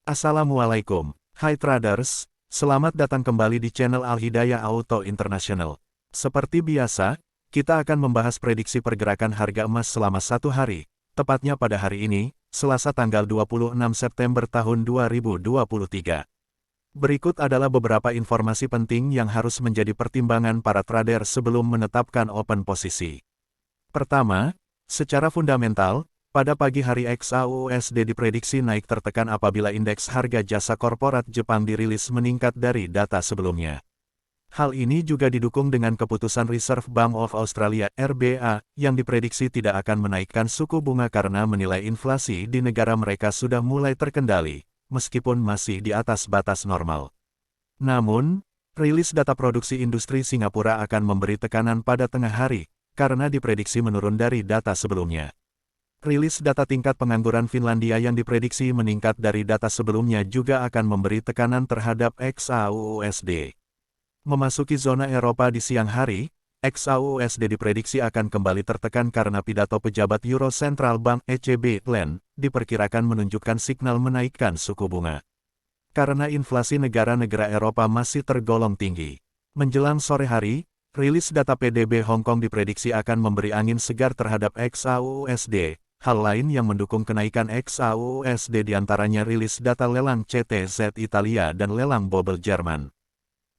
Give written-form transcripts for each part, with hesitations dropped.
Assalamualaikum, hai traders, selamat datang kembali di channel Al-Hidayah Auto International. Seperti biasa, kita akan membahas prediksi pergerakan harga emas selama satu hari, tepatnya pada hari ini, Selasa tanggal 26 September tahun 2023. Berikut adalah beberapa informasi penting yang harus menjadi pertimbangan para trader sebelum menetapkan open posisi. Pertama, secara fundamental, pada pagi hari XAUUSD diprediksi naik tertekan apabila indeks harga jasa korporat Jepang dirilis meningkat dari data sebelumnya. Hal ini juga didukung dengan keputusan Reserve Bank of Australia (RBA) yang diprediksi tidak akan menaikkan suku bunga karena menilai inflasi di negara mereka sudah mulai terkendali, meskipun masih di atas batas normal. Namun, rilis data produksi industri Singapura akan memberi tekanan pada tengah hari, karena diprediksi menurun dari data sebelumnya. Rilis data tingkat pengangguran Finlandia yang diprediksi meningkat dari data sebelumnya juga akan memberi tekanan terhadap XAUUSD. Memasuki zona Eropa di siang hari, XAUUSD diprediksi akan kembali tertekan karena pidato pejabat Euro Central Bank (ECB) Len diperkirakan menunjukkan signal menaikkan suku bunga. Karena inflasi negara-negara Eropa masih tergolong tinggi. Menjelang sore hari, rilis data PDB Hong Kong diprediksi akan memberi angin segar terhadap XAUUSD. Hal lain yang mendukung kenaikan XAUUSD diantaranya rilis data lelang CTZ Italia dan lelang bobel Jerman.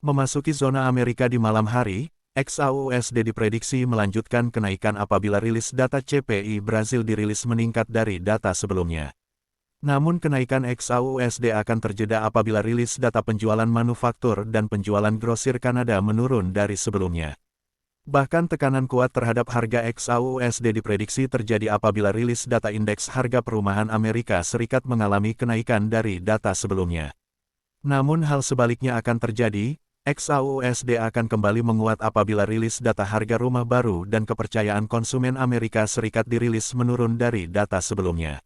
Memasuki zona Amerika di malam hari, XAUUSD diprediksi melanjutkan kenaikan apabila rilis data CPI Brasil dirilis meningkat dari data sebelumnya. Namun kenaikan XAUUSD akan terjeda apabila rilis data penjualan manufaktur dan penjualan grosir Kanada menurun dari sebelumnya. Bahkan tekanan kuat terhadap harga XAUUSD diprediksi terjadi apabila rilis data indeks harga perumahan Amerika Serikat mengalami kenaikan dari data sebelumnya. Namun hal sebaliknya akan terjadi, XAUUSD akan kembali menguat apabila rilis data harga rumah baru dan kepercayaan konsumen Amerika Serikat dirilis menurun dari data sebelumnya.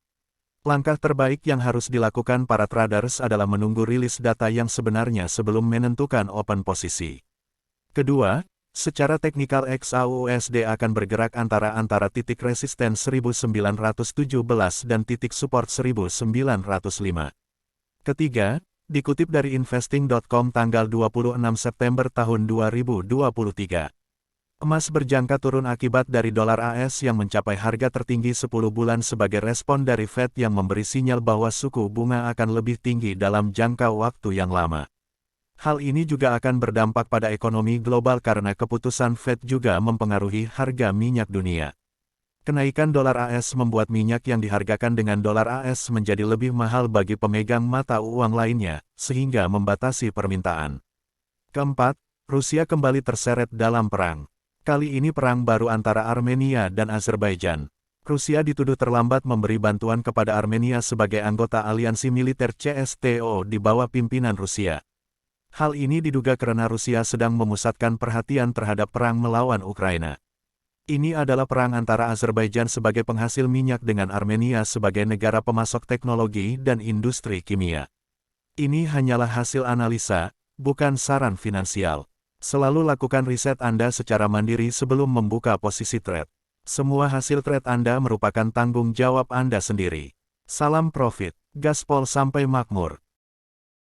Langkah terbaik yang harus dilakukan para traders adalah menunggu rilis data yang sebenarnya sebelum menentukan open posisi. Kedua, secara teknikal XAUUSD akan bergerak antara titik resisten 1917 dan titik support 1905. Ketiga, dikutip dari investing.com tanggal 26 September tahun 2023. Emas berjangka turun akibat dari dolar AS yang mencapai harga tertinggi 10 bulan sebagai respon dari Fed yang memberi sinyal bahwa suku bunga akan lebih tinggi dalam jangka waktu yang lama. Hal ini juga akan berdampak pada ekonomi global karena keputusan Fed juga mempengaruhi harga minyak dunia. Kenaikan dolar AS membuat minyak yang dihargakan dengan dolar AS menjadi lebih mahal bagi pemegang mata uang lainnya, sehingga membatasi permintaan. Keempat, Rusia kembali terseret dalam perang. Kali ini perang baru antara Armenia dan Azerbaijan. Rusia dituduh terlambat memberi bantuan kepada Armenia sebagai anggota aliansi militer CSTO di bawah pimpinan Rusia. Hal ini diduga karena Rusia sedang memusatkan perhatian terhadap perang melawan Ukraina. Ini adalah perang antara Azerbaijan sebagai penghasil minyak dengan Armenia sebagai negara pemasok teknologi dan industri kimia. Ini hanyalah hasil analisa, bukan saran finansial. Selalu lakukan riset Anda secara mandiri sebelum membuka posisi trade. Semua hasil trade Anda merupakan tanggung jawab Anda sendiri. Salam profit, gaspol sampai makmur.